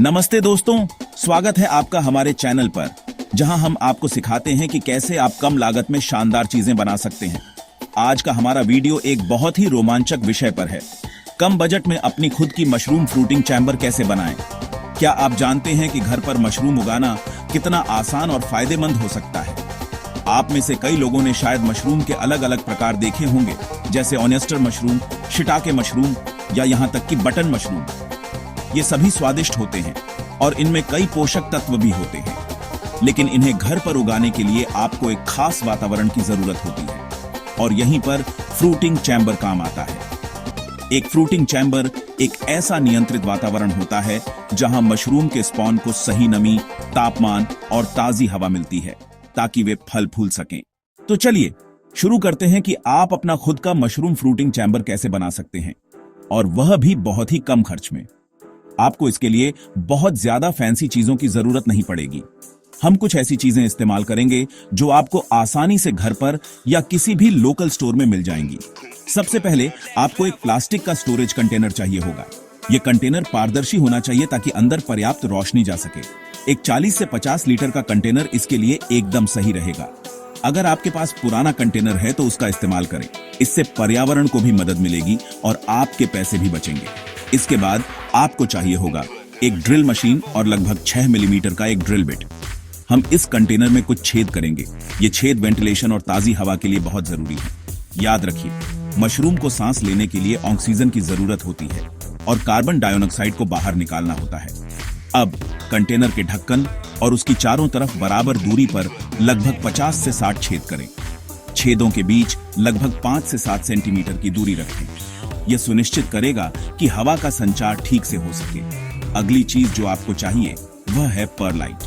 नमस्ते दोस्तों, स्वागत है आपका हमारे चैनल पर, जहां हम आपको सिखाते हैं कि कैसे आप कम लागत में शानदार चीजें बना सकते हैं। आज का हमारा वीडियो एक बहुत ही रोमांचक विषय पर है। कम बजट में अपनी खुद की मशरूम फ्रूटिंग चैम्बर कैसे बनाएं? क्या आप जानते हैं कि घर पर मशरूम उगाना कितना आसान और फायदेमंद हो सकता है? आप में से कई लोगों ने शायद मशरूम के अलग अलग प्रकार देखे होंगे, जैसे ऑयस्टर मशरूम, शिटाके मशरूम या यहाँ तक कि बटन मशरूम। ये सभी स्वादिष्ट होते हैं और इनमें कई पोषक तत्व भी होते हैं, लेकिन इन्हें घर पर उगाने के लिए आपको एक खास वातावरण की जरूरत होती है और यहीं पर फ्रूटिंग चैम्बर काम आता है। एक फ्रूटिंग चैम्बर एक ऐसा नियंत्रित वातावरण होता है जहां मशरूम के स्पॉन को सही नमी, तापमान और ताजी हवा मिलती है ताकि वे फल फूल सकें। तो चलिए शुरू करते हैं कि आप अपना खुद का मशरूम फ्रूटिंग चैम्बर कैसे बना सकते हैं, और वह भी बहुत ही कम खर्च में। आपको इसके लिए बहुत ज्यादा फैंसी चीजों की जरूरत नहीं पड़ेगी। हम कुछ ऐसी चीजें इस्तेमाल करेंगे जो आपको आसानी से घर पर या किसी भी लोकल स्टोर में मिल जाएंगी। सबसे पहले आपको एक प्लास्टिक का स्टोरेज कंटेनर चाहिए होगा। यह कंटेनर पारदर्शी होना चाहिए ताकि अंदर पर्याप्त रोशनी जा सके। एक 40 से 50 लीटर का कंटेनर इसके लिए एकदम सही रहेगा। अगर आपके पास पुराना कंटेनर है तो उसका इस्तेमाल करें। इससे पर्यावरण को भी मदद मिलेगी और आपके पैसे भी बचेंगे। इसके बाद आपको चाहिए होगा एक ड्रिल मशीन और लगभग 6 मिलीमीटर का एक ड्रिल बिट। हम इस कंटेनर में कुछ छेद करेंगे। ये छेद वेंटिलेशन और ताजी हवा के लिए बहुत जरूरी है। याद रखिए, मशरूम को सांस लेने के लिए ऑक्सीजन की जरूरत होती है और कार्बन डाइऑक्साइड को बाहर निकालना होता है। अब कंटेनर के ढक्कन और उसकी चारों तरफ बराबर दूरी पर लगभग 50 से 60 छेद करें। छेदों के बीच लगभग 5 से 7 सेंटीमीटर की दूरी रखें। यह सुनिश्चित करेगा कि हवा का संचार ठीक से हो सके। अगली चीज जो आपको चाहिए वह है परलाइट।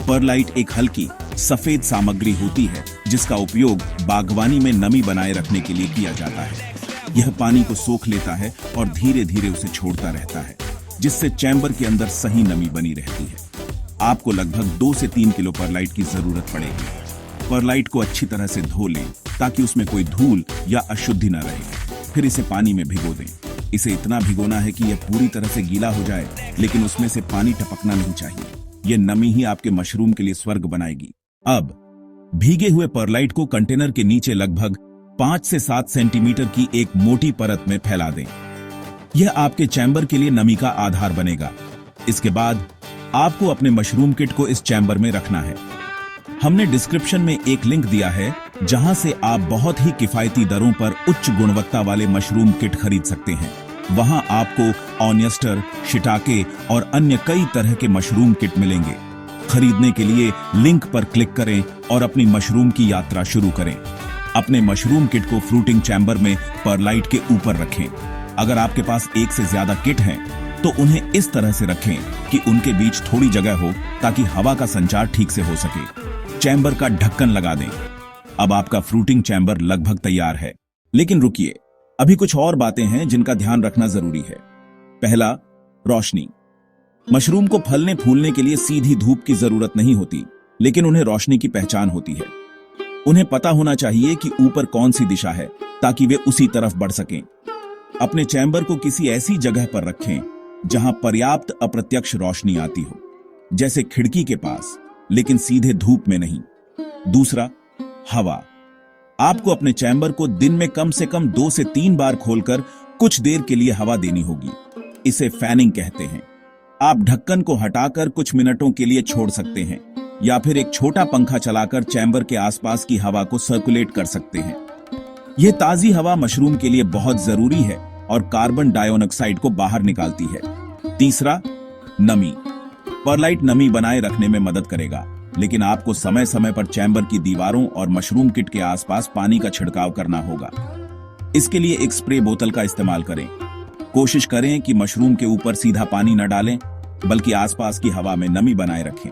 परलाइट एक हल्की सफेद सामग्री होती है जिसका उपयोग बागवानी में नमी बनाए रखने के लिए किया जाता है। यह पानी को सोख लेता है और धीरे धीरे उसे छोड़ता रहता है, जिससे चैम्बर के अंदर सही नमी बनी रहती है। आपको लगभग 2 से 3 किलो परलाइट की जरूरत पड़ेगी। परलाइट को अच्छी तरह से धो लें ताकि उसमें कोई धूल या अशुद्धि न रहे। फिर इसे पानी में भिगो दें। इसे इतना भिगोना है कि यह पूरी तरह से गीला हो जाए, लेकिन उसमें से पानी टपकना नहीं चाहिए। यह नमी ही आपके मशरूम के लिए स्वर्ग बनाएगी। अब भीगे हुए परलाइट को कंटेनर के नीचे लगभग 5 से 7 सेंटीमीटर की एक मोटी परत में फैला दें। यह आपके चैम्बर के लिए नमी का आधार बनेगा। इसके बाद आपको अपने मशरूम किट को इस चैम्बर में रखना है। हमने डिस्क्रिप्शन में एक लिंक दिया है जहां से आप बहुत ही किफायती दरों पर उच्च गुणवत्ता वाले मशरूम किट खरीद सकते हैं। वहां आपको ऑयस्टर, शिटाके और अन्य कई तरह के मशरूम किट मिलेंगे। खरीदने के लिए लिंक पर क्लिक करें और अपनी मशरूम की यात्रा शुरू करें। अपने मशरूम किट को फ्रूटिंग चैम्बर में परलाइट के ऊपर रखें। अगर आपके पास एक से ज्यादा किट हैं, तो उन्हें इस तरह से रखें कि उनके बीच थोड़ी जगह हो ताकि हवा का संचार ठीक से हो सके। चैम्बर का ढक्कन लगा दें। अब आपका फ्रूटिंग चैम्बर लगभग तैयार है। लेकिन रुकिए, अभी कुछ और बातें हैं जिनका ध्यान रखना जरूरी है। पहला, रोशनी। मशरूम को फलने फूलने के लिए सीधी धूप की जरूरत नहीं होती, लेकिन उन्हें रोशनी की पहचान होती है। उन्हें पता होना चाहिए कि ऊपर कौन सी दिशा है ताकि वे उसी तरफ बढ़ सकें। अपने चैम्बर को किसी ऐसी जगह पर रखें जहां पर्याप्त अप्रत्यक्ष रोशनी आती हो, जैसे खिड़की के पास, लेकिन सीधे धूप में नहीं। दूसरा, हवा। आपको अपने चैम्बर को दिन में कम से कम 2 से 3 बार खोलकर कुछ देर के लिए हवा देनी होगी। इसे फैनिंग कहते हैं। आप ढक्कन को हटाकर कुछ मिनटों के लिए छोड़ सकते हैं या फिर एक छोटा पंखा चलाकर चैम्बर के आसपास की हवा को सर्कुलेट कर सकते हैं। यह ताजी हवा मशरूम के लिए बहुत जरूरी है और कार्बन डाइऑक्साइड को बाहर निकालती है। तीसरा, नमी। परलाइट नमी बनाए रखने में मदद करेगा, लेकिन आपको समय समय पर चैम्बर की दीवारों और मशरूम किट के आसपास पानी का छिड़काव करना होगा। इसके लिए एक स्प्रे बोतल का इस्तेमाल करें। कोशिश करें कि मशरूम के ऊपर सीधा पानी न डालें, बल्कि आसपास की हवा में नमी बनाए रखें।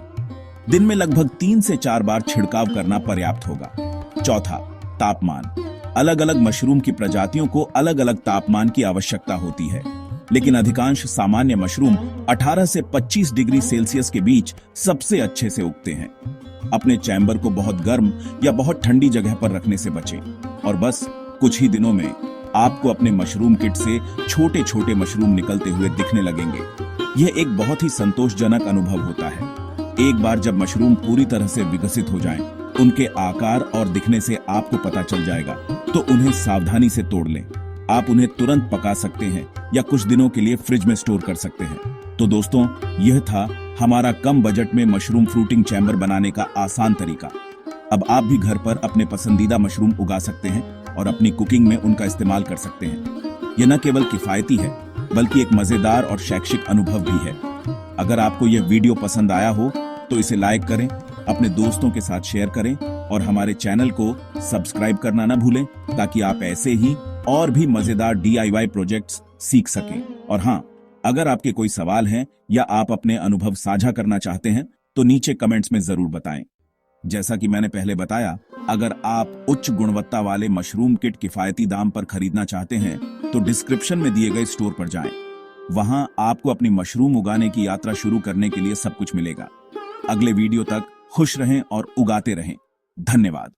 दिन में लगभग 3 से 4 बार छिड़काव करना पर्याप्त होगा। चौथा, तापमान। अलग अलग मशरूम की प्रजातियों को अलग अलग तापमान की आवश्यकता होती है, लेकिन अधिकांश सामान्य मशरूम 18 से 25 डिग्री सेल्सियस के बीच सबसे अच्छे से उगते हैं। अपने चैम्बर को बहुत गर्म या बहुत ठंडी जगह पर रखने से बचें और बस कुछ ही दिनों में आपको अपने मशरूम किट से छोटे छोटे मशरूम निकलते हुए दिखने लगेंगे। यह एक बहुत ही संतोषजनक अनुभव होता है। एक बार जब मशरूम पूरी तरह से विकसित हो जाएं, उनके आकार और दिखने से आपको पता चल जाएगा, तो उन्हें सावधानी से तोड़ लें। आप उन्हें तुरंत पका सकते हैं या कुछ दिनों के लिए फ्रिज में स्टोर कर सकते हैं। तो दोस्तों, यह था हमारा कम बजट में मशरूम फ्रूटिंग चैम्बर बनाने का आसान तरीका। अब आप भी घर पर अपने पसंदीदा मशरूम उगा सकते हैं और अपनी कुकिंग में उनका इस्तेमाल कर सकते हैं। यह न केवल किफायती है, बल्कि एक मजेदार और शैक्षिक अनुभव भी है। अगर आपको यह वीडियो पसंद आया हो तो इसे लाइक करें, अपने दोस्तों के साथ शेयर करें और हमारे चैनल को सब्सक्राइब करना न भूलें, ताकि आप ऐसे ही और भी मजेदार DIY प्रोजेक्ट्स सीख सकें। और हाँ, अगर आपके कोई सवाल हैं या आप अपने अनुभव साझा करना चाहते हैं तो नीचे कमेंट्स में जरूर बताएं। जैसा कि मैंने पहले बताया, अगर आप उच्च गुणवत्ता वाले मशरूम किट किफायती दाम पर खरीदना चाहते हैं तो डिस्क्रिप्शन में दिए गए स्टोर पर जाएं। वहां आपको अपनी मशरूम उगाने की यात्रा शुरू करने के लिए सब कुछ मिलेगा। अगले वीडियो तक खुश रहें और उगाते रहें। धन्यवाद।